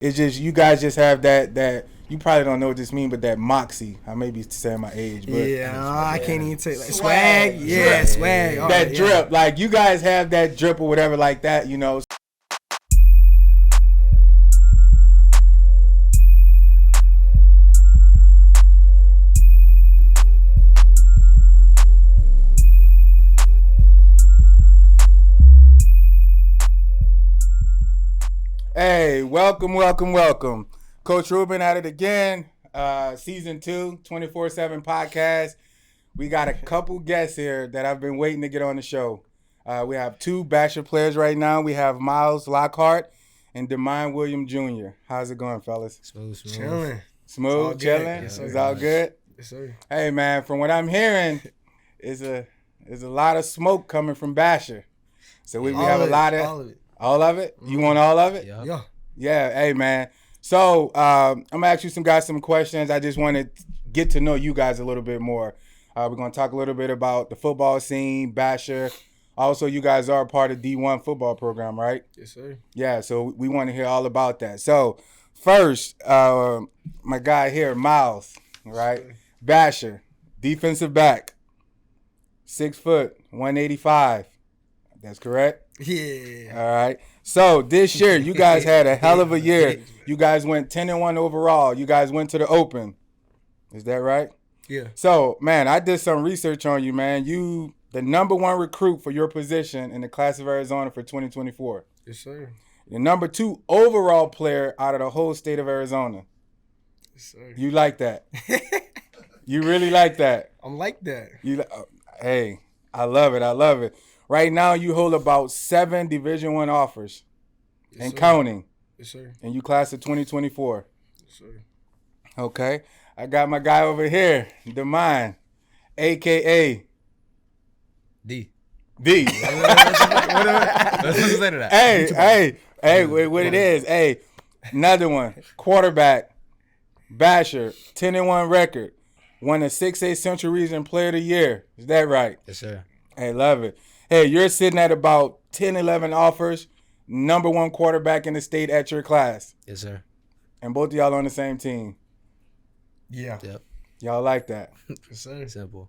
It's just you guys just have that you probably don't know what this means, but that moxie. I may be saying my age, but Yeah, I can't even take like swag. Yeah, drip. swag. All That right, drip, yeah. like you guys have that drip or whatever like that, you know. Hey, welcome. Coach Ruben at it again. Season 2, 24/7 podcast. We got a couple guests here that I've been waiting to get on the show. We have two Basher players right now. We have Miles Lockhart and Demine William Jr. How's it going, fellas? Smooth. Chilling. It's all Smooth, good. chilling. Yes, It's sir. all good. Yes, sir. Hey, man, from what I'm hearing, is a lot of smoke coming from Basher. So we have a lot of all of it. all of it. You want all of it? Yeah. Yeah. Yeah, hey man. So I'm gonna ask you some questions. I just want to get to know you guys a little bit more. We're gonna talk a little bit about the football scene, Basher. Also, you guys are a part of D1 football program, right? Yes, sir. Yeah. So we want to hear all about that. So first, my guy here, Miles, right? Basher, defensive back, 6 foot, 185. That's correct. Yeah. All right. So this year, you guys had a hell of a year. You guys went 10-1 overall. You guys went to the Open. Is that right? Yeah. So, man, I did some research on you, man. You the number 1 recruit for your position in the class of Arizona for 2024. Yes, sir. The number 2 overall player out of the whole state of Arizona. Yes, sir. You like that? You really like that? I'm like that. Hey, I love it. Right now, you hold about 7 Division I offers Yes, and sir. counting. Yes, sir. And you class of 2024. Yes, sir. Okay. I got my guy over here, Demine, a.k.a. D. D. Let's say that. Hey, what it is. Hey, another one. Quarterback, Basher, 10-1 record. Won the 6A Central Region Player of the Year. Is that right? Yes, sir. Hey, love it. Hey, you're sitting at about 10, 11 offers. Number 1 quarterback in the state at your class. Yes, sir. And both of y'all on the same team. Yeah. Yep. Y'all like that. Yes, sir. Simple.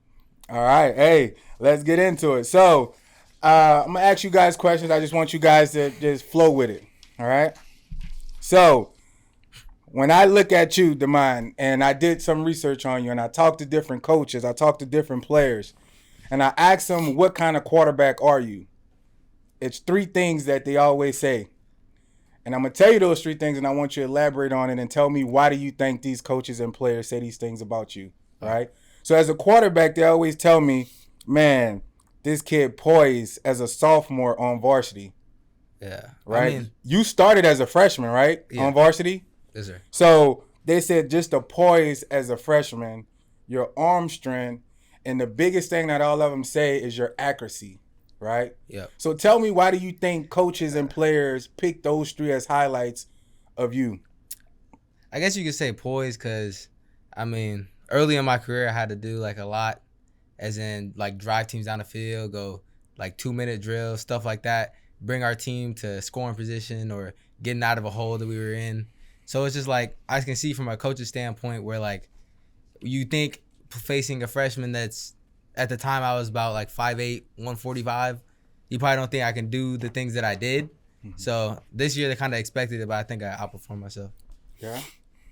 All right. Hey, let's get into it. So, I'm going to ask you guys questions. I just want you guys to just flow with it. All right? So, when I look at you, Demine, and I did some research on you, and I talked to different coaches, I talked to different players, and I asked them, what kind of quarterback are you? It's 3 things that they always say. And I'm going to tell you those 3 things, and I want you to elaborate on it and tell me why do you think these coaches and players say these things about you, right? So as a quarterback, they always tell me, man, this kid poised as a sophomore on varsity, Yeah. right? I mean, You started as a freshman, right, Yeah. on varsity? yes, sir. So they said just the poise as a freshman, your arm strength, and the biggest thing that all of them say is your accuracy, right? Yep. So tell me, why do you think coaches and players pick those 3 as highlights of you? I guess you could say poise because, I mean, early in my career, I had to do like a lot, as in like drive teams down the field, go like 2-minute drills, stuff like that, bring our team to scoring position or getting out of a hole that we were in. So it's just like, I can see from a coach's standpoint where like you think facing a freshman that's, at the time I was about like 5'8", 145, you probably don't think I can do the things that I did. Mm-hmm. So this year they kind of expected it, but I think I outperformed myself. Yeah.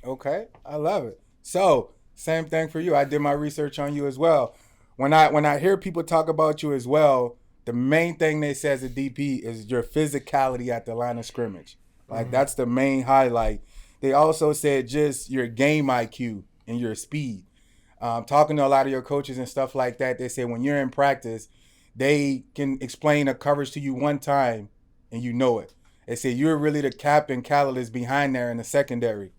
Okay. I love it. So same thing for you. I did my research on you as well. When I hear people talk about you as well, the main thing they say as a DP is your physicality at the line of scrimmage. Like that's the main highlight. They also said just your game IQ and your speed. Talking to a lot of your coaches and stuff like that, they say when you're in practice, they can explain a coverage to you one time and you know it. They say you're really the captain catalyst behind there in the secondary.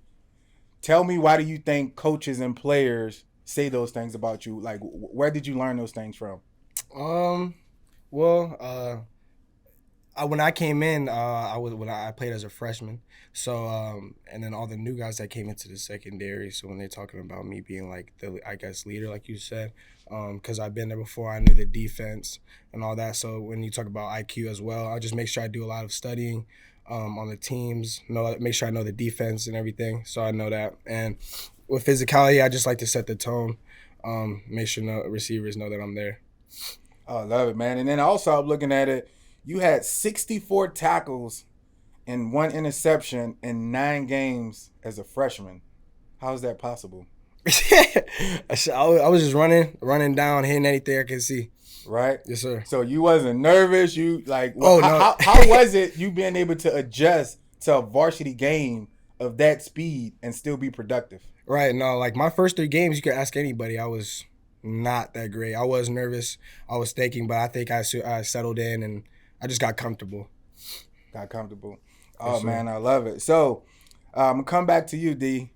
Tell me, why do you think coaches and players say those things about you? Like, where did you learn those things from? Well, when I came in, I played as a freshman. So and then all the new guys that came into the secondary. So when they're talking about me being like the, I guess, leader, like you said, because I've been there before, I knew the defense and all that. So when you talk about IQ as well, I just make sure I do a lot of studying. on the teams. Make sure I know the defense and everything, so I know that. And with physicality, I just like to set the tone. Make sure receivers know that I'm there. Oh, I love it, man. And then also, I'm looking at it. You had 64 tackles and 1 interception in 9 games as a freshman. How is that possible? I was just running down, hitting anything I could see. Right? Yes, sir. So you wasn't nervous. You like, no. how was it you being able to adjust to a varsity game of that speed and still be productive? Right. No, like my first 3 games, you could ask anybody. I was not that great. I was nervous. I was thinking, but I think I settled in and I just got comfortable. Got comfortable. Oh, man, I love it. So I'm going to come back to you, D.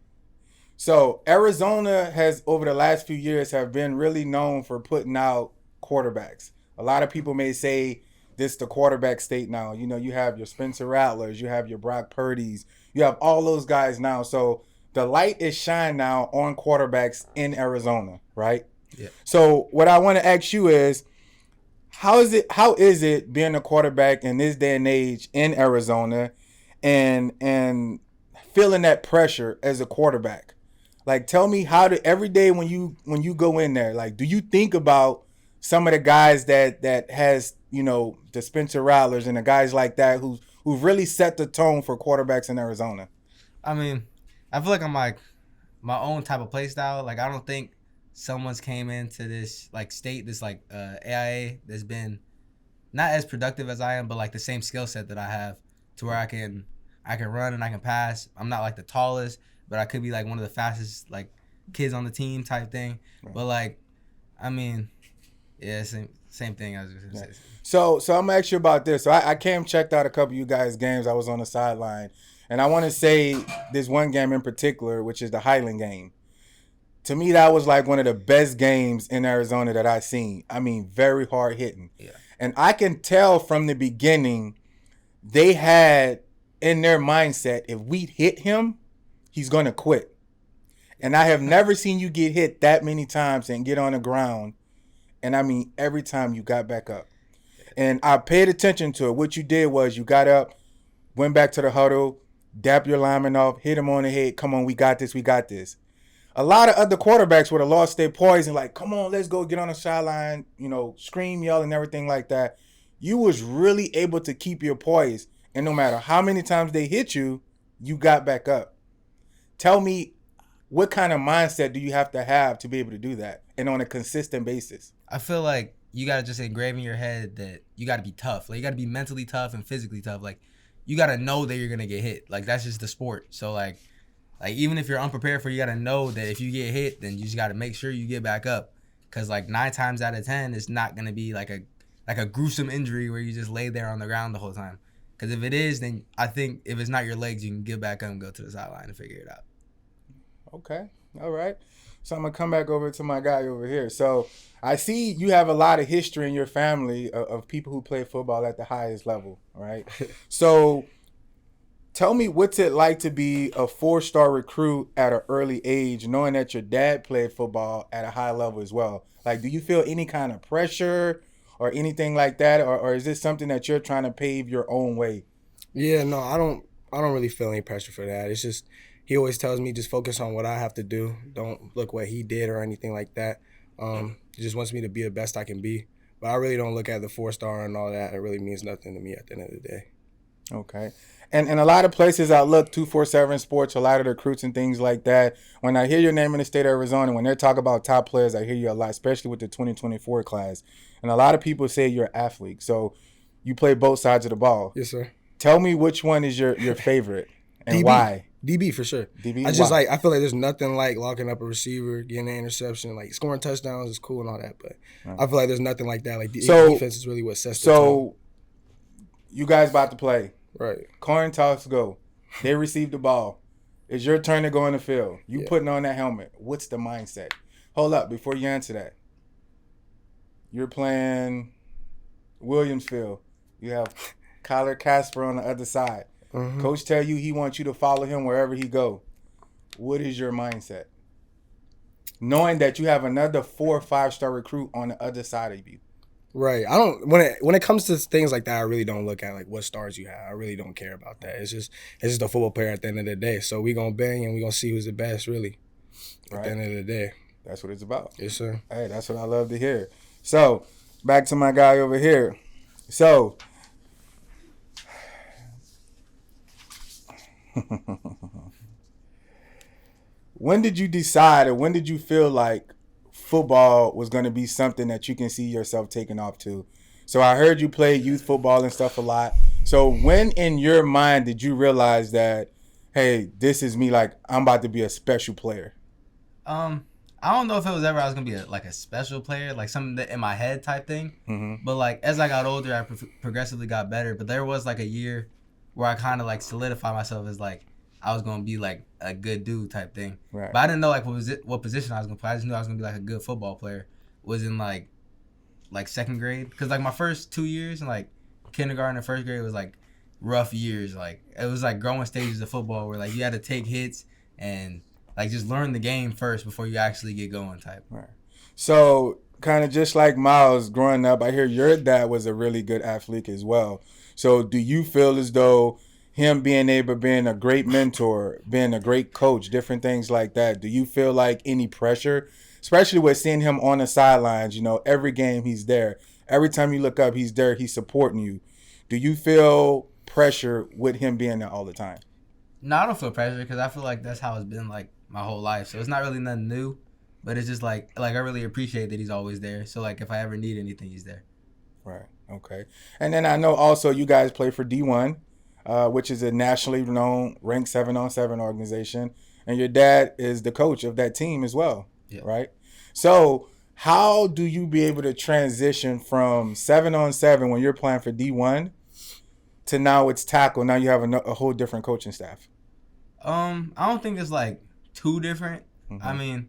So Arizona has, over the last few years, have been really known for putting out quarterbacks. A lot of people may say this the quarterback state now. You know, you have your Spencer Rattlers, you have your Brock Purdy's, you have all those guys now. So the light is shined now on quarterbacks in Arizona, right? Yeah. So what I want to ask you is, how is it being a quarterback in this day and age in Arizona and feeling that pressure as a quarterback? Like, tell me every day when you go in there, like, do you think about some of the guys that has, you know, the Spencer Rattlers and the guys like that who've really set the tone for quarterbacks in Arizona? I mean, I feel like I'm like my own type of play style. Like, I don't think someone's came into this like state, this like AIA that's been not as productive as I am, but like the same skill set that I have to where I can run and I can pass. I'm not like the tallest, but I could be like one of the fastest like kids on the team type thing. Right. But like, I mean, yeah, same thing I was gonna say. So I'm gonna ask you about this. So I came checked out a couple of you guys' games. I was on the sideline, and I want to say this one game in particular, which is the Highland game. To me, that was like one of the best games in Arizona that I've seen. I mean, very hard hitting. Yeah. And I can tell from the beginning, they had in their mindset, if we hit him, he's going to quit. And I have never seen you get hit that many times and get on the ground. And I mean, every time you got back up. And I paid attention to it. What you did was you got up, went back to the huddle, dapped your lineman off, hit him on the head. Come on, we got this, we got this. A lot of other quarterbacks would have lost their poise and like, come on, let's go get on the sideline, you know, scream, yell, and everything like that. You was really able to keep your poise. And no matter how many times they hit you, you got back up. Tell me, what kind of mindset do you have to be able to do that and on a consistent basis? I feel like you got to just engrave in your head that you got to be tough. Like, you got to be mentally tough and physically tough. Like, you got to know that you're going to get hit. Like, that's just the sport. So, like even if you're unprepared for it, you got to know that if you get hit, then you just got to make sure you get back up. Because, like, 9 times out of 10, it's not going to be like a gruesome injury where you just lay there on the ground the whole time. Because if it is, then I think if it's not your legs, you can get back up and go to the sideline and figure it out. Okay. All right. So I'm going to come back over to my guy over here. So I see you have a lot of history in your family of people who play football at the highest level, right? So tell me, what's it like to be a 4-star recruit at an early age, knowing that your dad played football at a high level as well? Like, do you feel any kind of pressure or anything like that? Or is this something that you're trying to pave your own way? Yeah, no, I don't really feel any pressure for that. It's just, he always tells me just focus on what I have to do. Don't look what he did or anything like that. He just wants me to be the best I can be. But I really don't look at the 4-star and all that. It really means nothing to me at the end of the day. Okay. And a lot of places I look, 247 Sports, a lot of the recruits and things like that. When I hear your name in the state of Arizona, when they're talking about top players, I hear you a lot, especially with the 2024 class. And a lot of people say you're an athlete. So you play both sides of the ball. Yes, sir. Tell me which one is your favorite and DB. why. DB for sure. DB. I feel like there's nothing like locking up a receiver, getting an interception, like scoring touchdowns is cool and all that, but right. I feel like there's nothing like that. Like defense is really what sets the tone. So you guys about to play. Right. Coin toss go. They receive the ball. It's your turn to go in the field. You putting on that helmet. What's the mindset? Hold up before you answer that. You're playing Williamsville. You have Kyler Casper on the other side. Mm-hmm. Coach tell you he wants you to follow him wherever he go. What is your mindset? Knowing that you have another 4 or 5-star recruit on the other side of you. Right. I don't when it comes to things like that, I really don't look at like what stars you have. I really don't care about that. It's just a football player at the end of the day. So we gonna bang and we gonna see who's the best really at the Right. end of the day. That's what it's about. Yes, sir. Hey, that's what I love to hear. So, back to my guy over here. So, when did you decide, or when did you feel like football was going to be something that you can see yourself taking off to? So, I heard you play youth football and stuff a lot. So, when in your mind did you realize that, hey, this is me, like, I'm about to be a special player? I don't know if it was ever I was gonna be a special player, like something that in my head type thing. Mm-hmm. But like as I got older, I progressively got better. But there was like a year where I kind of like solidified myself as like I was gonna be like a good dude type thing. Right. But I didn't know like what position I was gonna play. I just knew I was gonna be like a good football player. Was in like second grade, because like my first 2 years in like kindergarten and first grade was like rough years. Like it was like growing stages of football where like you had to take hits and like just learn the game first before you actually get going type. Right. So, kind of just like Miles growing up, I hear your dad was a really good athlete as well. So, do you feel as though him being a great mentor, being a great coach, different things like that, do you feel like any pressure, especially with seeing him on the sidelines, every game he's there, every time you look up, he's there, he's supporting you. Do you feel pressure with him being there all the time? No, I don't feel pressure because I feel like that's how it's been like my whole life. So it's not really nothing new, but it's just like I really appreciate that he's always there. So like if I ever need anything, he's there. Right. Okay. And then I know also you guys play for D1, which is a nationally known ranked 7-on-7 organization, and your dad is the coach of that team as well. Yeah. Right. So how do you be able to transition from 7-on-7 when you're playing for D1 to now it's tackle? Now you have a whole different coaching staff. I don't think it's like too different. Mm-hmm. I mean,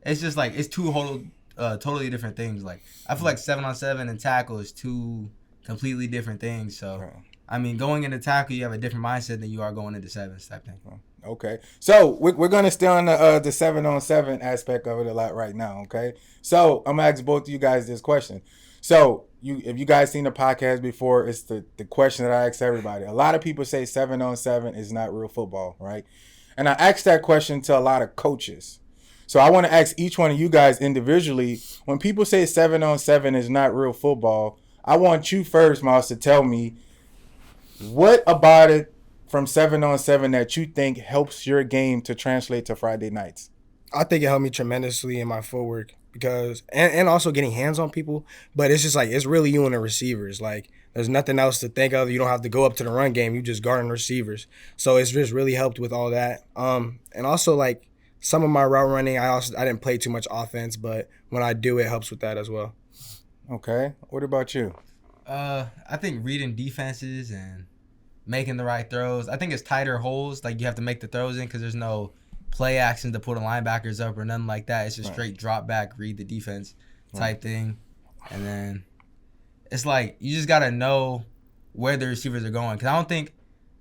it's just like it's two totally different things. Like I feel like 7-on-7 and tackle is two completely different things. So Right. I mean, going into tackle, you have a different mindset than you are going into sevens type thing. Okay. So we're gonna stay on the 7-on-7 aspect of it a lot right now. Okay. So I'm gonna ask both of you guys this question. So if you guys seen the podcast before, it's the question that I ask everybody. A lot of people say 7-on-7 is not real football, right? And I asked that question to a lot of coaches. So I want to ask each one of you guys individually, when people say 7-on-7 is not real football, I want you first, Miles, to tell me what about it from 7-on-7 that you think helps your game to translate to Friday nights. I think it helped me tremendously in my footwork because and also getting hands on people. But it's just like it's really you and the receivers. Like there's nothing else to think of. You don't have to go up to the run game. You just guarding receivers. So it's just really helped with all that. And also like some of my route running, I didn't play too much offense, but when I do, it helps with that as well. Okay. What about you? I think reading defenses and making the right throws. I think it's tighter holes. Like you have to make the throws in because there's no play action to pull the linebackers up or nothing like that. It's just straight drop back, read the defense type thing. And then it's like you just got to know where the receivers are going. Because I don't think,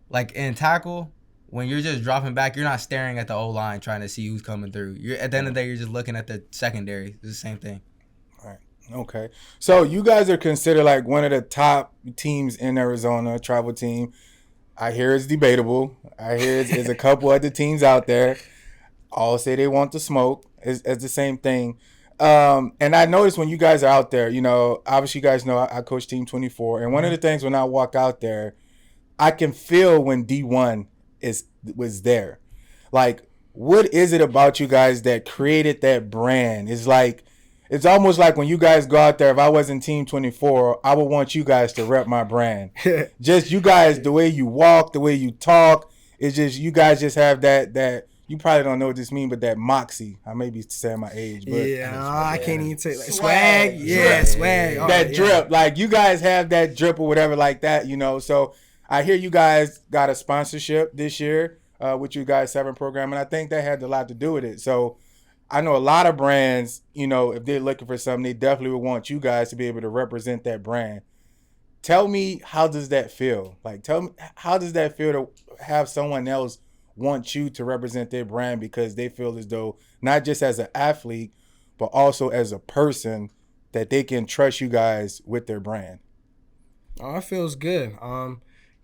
like in tackle, when you're just dropping back, you're not staring at the O-line trying to see who's coming through. You're at the end of the day, you're just looking at the secondary. It's the same thing. Right. Okay. So you guys are considered like one of the top teams in Arizona, travel team. I hear it's debatable. I hear it's a couple other teams out there. All say they want the smoke. It's the same thing. And I noticed when you guys are out there, obviously you guys know I coach Team 24. And one of the things when I walk out there, I can feel when D1 was there. Like, what is it about you guys that created that brand? It's almost like when you guys go out there, if I wasn't Team 24, I would want you guys to rep my brand. Just you guys, the way you walk, the way you talk, it's just you guys just have that you probably don't know what this means, but that moxie. I may be saying my age, but I can't even say like swag. Yeah, swag. That drip. Like you guys have that drip or whatever like that, So I hear you guys got a sponsorship this year with you guys 7 program, and I think that had a lot to do with it. So I know a lot of brands, if they're looking for something, they definitely would want you guys to be able to represent that brand. Tell me, how does that feel? Like, tell me, how does that feel to have someone else want you to represent their brand because they feel as though, not just as an athlete, but also as a person, that they can trust you guys with their brand? Oh, it feels good.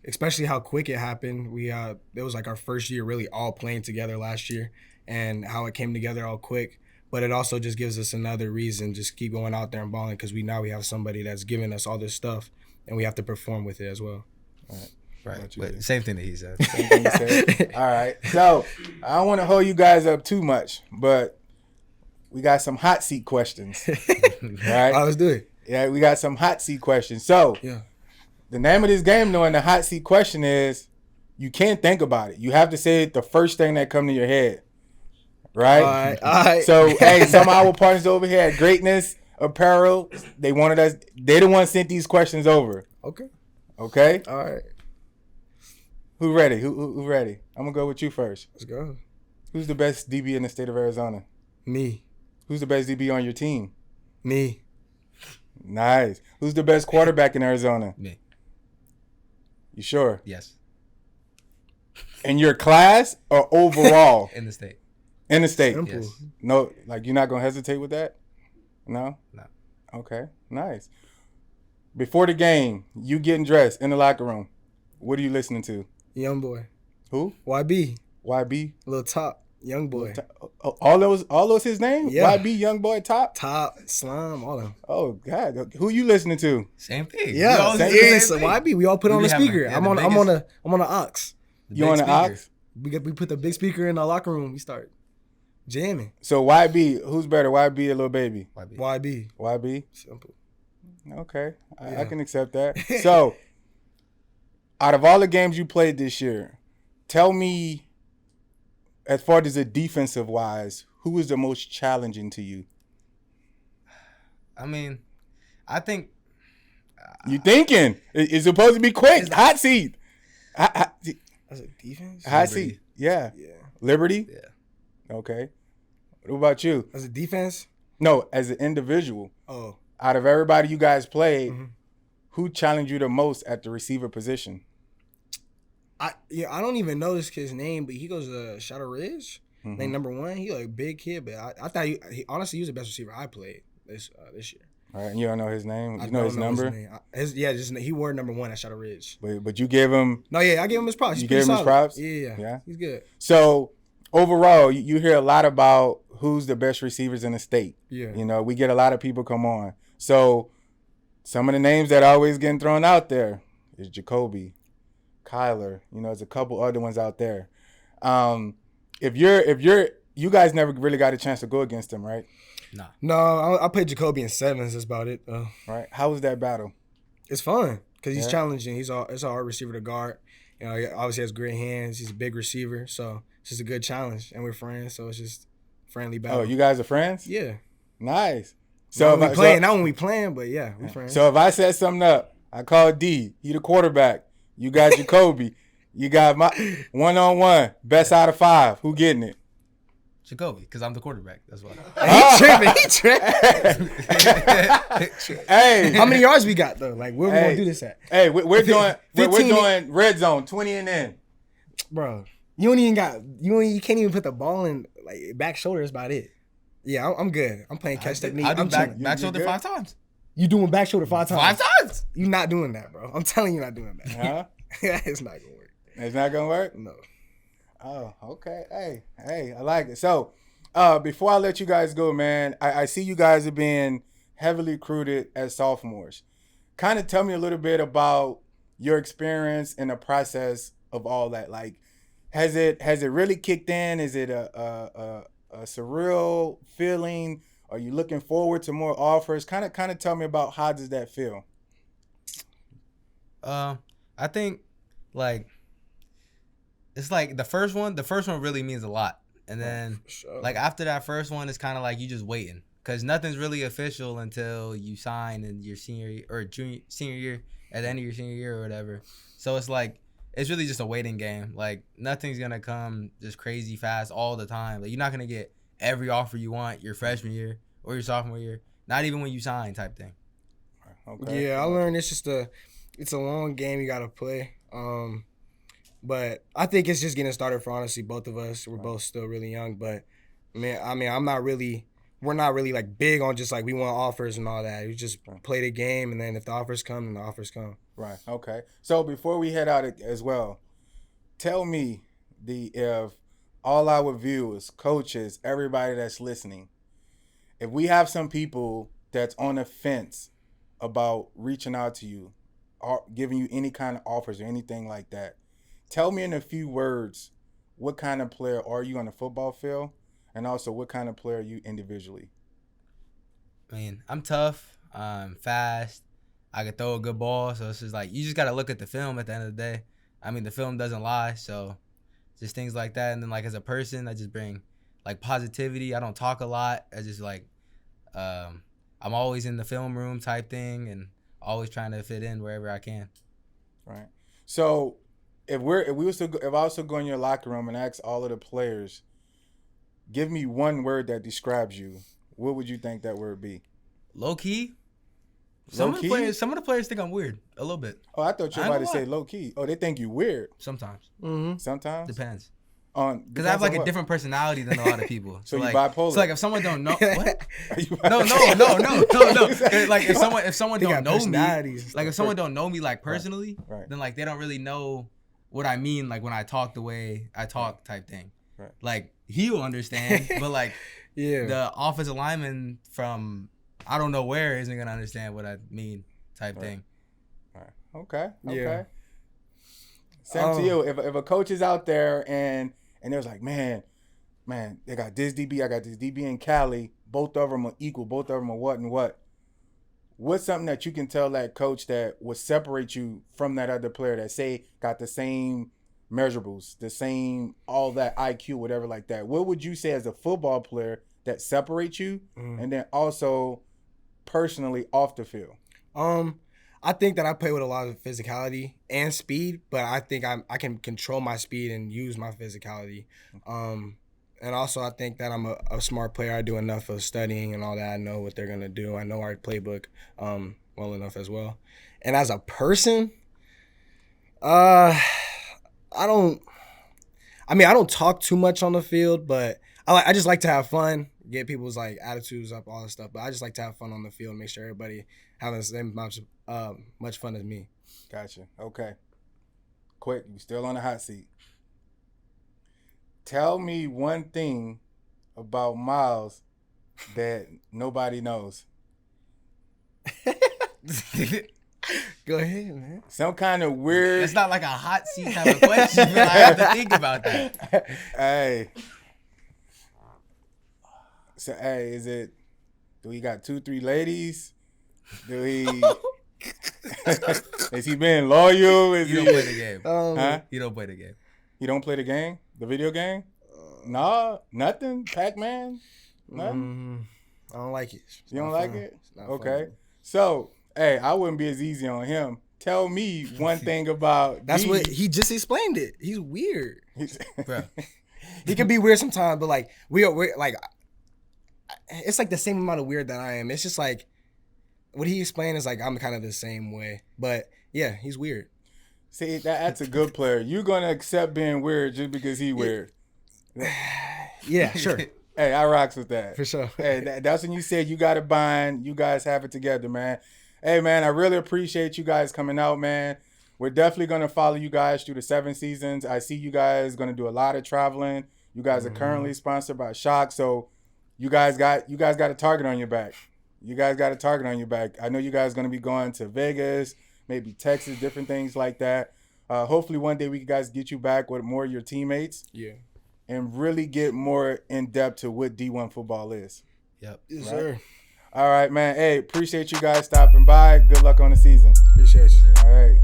Especially how quick it happened. It was like our first year really all playing together last year, and how it came together all quick. But it also just gives us another reason just keep going out there and balling, because we have somebody that's giving us all this stuff, and we have to perform with it as well. Right. But same thing that he said. Same thing you said. All right. So I don't want to hold you guys up too much, but we got some hot seat questions. Right? All right, let's do it. Yeah, we got some hot seat questions. So Yeah. the name of this game, though, and the hot seat question is, you can't think about it. You have to say the first thing that comes to your head. Right? All right. So, hey, some of our partners over here at Greatness Apparel, they the ones sent these questions over. Okay. Okay? All right. Who ready? Who ready? I'm going to go with you first. Let's go. Who's the best DB in the state of Arizona? Me. Who's the best DB on your team? Me. Nice. Who's the best quarterback in Arizona? Me. You sure? Yes. In your class or overall? In the state. In the state? Simple. Yes. No, like you're not going to hesitate with that? No? No. Okay, nice. Before the game, you getting dressed in the locker room, what are you listening to? Young boy. Who? YB. YB? Little top. Young boy. All those his name? Yeah. YB, Young Boy, Top? Top, Slime, all of them. Oh, God. Who you listening to? Same thing. Yeah, We all same say the yeah. same So thing. YB, we all put We on the be having- speaker. yeah, I'm the on biggest- the aux. The You big on the speaker. Ox? We put the big speaker in the locker room. We start jamming. So YB, who's better, YB or Lil Baby? YB. YB. YB? Simple. Okay, I Yeah. can accept that. So, out of all the games you played this year, tell me, as far as the defensive wise, who was the most challenging to you? I mean, I think You thinking? It's supposed to be quick. Hot seat. Hot That's a defense? hot Liberty. seat. Yeah. Yeah. Liberty? Yeah. Okay. What about you? That's a defense? No, as an individual, Oh. out of everybody you guys played, Mhm. who challenged you the most at the receiver position? I don't even know this kid's name, but he goes to Shadow Ridge. Mhm. Named number 1. He like a big kid, but I thought he honestly he was the best receiver I played this year. All right, and you don't know his name? I You know don't his number? name. He wore number 1 at Shadow Ridge. But you give him. No, yeah, I gave him his props. He's You pretty gave him his solid. props? Yeah. Yeah? He's good. So, overall, you hear a lot about who's the best receivers in the state. Yeah. You know, we get a lot of people come on. So, some of the names that are always getting thrown out there is Jacoby, Kyler. You know, there's a couple other ones out there. You guys never really got a chance to go against them, right? No, I played Jacoby in sevens. That's about it. Right. How was that battle? It's fun because he's Yeah. challenging. It's a hard receiver to guard. You know, he obviously has great hands. He's a big receiver, so it's just a good challenge. And we're friends, so it's just friendly battle. Oh, you guys are friends? Yeah. Nice. So So when we playing, not when we playing, but yeah, we friends. So if I set something up, I call D. He the quarterback. You got Jacoby. You got my 1-on-1. Best out of 5. Who getting it? Jacoby, because I'm the quarterback. That's why. He tripping. Hey, How many yards we got though? Like where we Hey. gonna do this at, hey, we're doing 15 red zone 20 and in. bro? You can't even put the ball in like back shoulder. That's about it. Yeah, I'm good. I'm playing catch technique. I do I'm back chilling. You shoulder good? 5 times. You doing back shoulder 5 times? 5 times. You not doing that, bro. I'm telling you, not doing that. Huh? It's not gonna work. It's not gonna work. No. Oh, okay. Hey, I like it. So, before I let you guys go, man, I see you guys are being heavily recruited as sophomores. Kind of tell me a little bit about your experience in the process of all that. Like, has it really kicked in? Is it a surreal feeling? Are you looking forward to more offers? Kind of tell me about how does that feel? I think like it's like the first one really means a lot, and then Sure. like after that first one, it's kind of like you just waiting because nothing's really official until you sign in your senior year or senior year at the end of your senior year or whatever. So it's like it's really just a waiting game. Like nothing's gonna come just crazy fast all the time. Like you're not gonna get every offer you want your freshman year or your sophomore year. Not even when you sign, type thing. Okay. Yeah, I learned it's a long game you gotta play. But I think it's just getting started for honestly both of us. We're both still really young, but man, I mean, I'm not really we're not really like big on just like we want offers and all that. We just play the game, and then if the offers come, then the offers come. Right. Okay. So before we head out as well, tell me if all our viewers, coaches, everybody that's listening, if we have some people that's on the fence about reaching out to you, or giving you any kind of offers or anything like that, tell me in a few words, what kind of player are you on the football field, and also what kind of player are you individually? I mean, I'm tough. I'm fast. I can throw a good ball. So it's just like, you just got to look at the film at the end of the day. I mean, the film doesn't lie. So just things like that. And then, like, as a person, I just bring, like, positivity. I don't talk a lot. I just, like, I'm always in the film room type thing and always trying to fit in wherever I can. Right. So if I was to go in your locker room and ask all of the players, give me one word that describes you, what would you think that word be? Low key. Some of the players think I'm weird a little bit. Oh, I thought you were about to say low key. Oh, they think you weird. Sometimes. Mm-hmm. Sometimes. Depends. Because I have like a different personality than a lot of people. So like, you bipolar. So like if someone don't know what? No. Like Like if someone They don't got know me, personalities. like if someone don't know me like personally, Right. then like they don't really know what I mean like when I talk the way I talk type thing. Right. Like he will understand, but like Yeah. the offensive lineman from I don't know where isn't gonna understand what I mean type thing. Right. Okay. Yeah. Same to you. If a coach is out there and they're like, man, they got this DB, I got this DB in Cali. Both of them are equal. Both of them are what and what. What's something that you can tell that coach that would separate you from that other player that say got the same measurables, the same all that IQ, whatever like that? What would you say as a football player that separates you, and then also personally off the field? I think that I play with a lot of physicality and speed, but I think I can control my speed and use my physicality. And also I think that I'm a smart player. I do enough of studying and all that. I know what they're gonna do. I know our playbook well enough as well. And as a person, I don't talk too much on the field, but I just like to have fun, get people's like attitudes up, all that stuff. But I just like to have fun on the field and make sure everybody having the same much fun as me. Gotcha. Okay. Quick, you still on the hot seat. Tell me one thing about Miles that nobody knows. Go ahead, man. Some kind of weird. It's not like a hot seat type of question, but I have to think about that. Hey. So, hey, do he got 2-3 ladies? Do he, is he being loyal? You don't play the game. Huh? You don't play the game. You don't play the game? The video game? Nah, nothing? Pac-Man? Nothing? I don't like it. You don't like it? It's not Okay. fun. So, hey, I wouldn't be as easy on him. Tell me one thing about That's D. what he just explained it. He's weird. Bro. He can be weird sometimes, but like we're like, it's like the same amount of weird that I am. It's just like what he explained is like I'm kind of the same way. But yeah, he's weird. See, that's a good player. You're gonna accept being weird just because he weird. Yeah, sure. Hey, I rocks with that. For sure. Hey, that's when you said you got to bind. You guys have it together, man. Hey, man, I really appreciate you guys coming out, man. We're definitely going to follow you guys through the 7 seasons. I see you guys going to do a lot of traveling. You guys are currently sponsored by Shock, so you guys got a target on your back. You guys got a target on your back. I know you guys going to be going to Vegas, maybe Texas, different things like that. Hopefully one day we can guys get you back with more of your teammates. Yeah. And really get more in depth to what D1 football is. Yep. Yes, Right. sir. All right, man. Hey, appreciate you guys stopping by. Good luck on the season. Appreciate you. All right.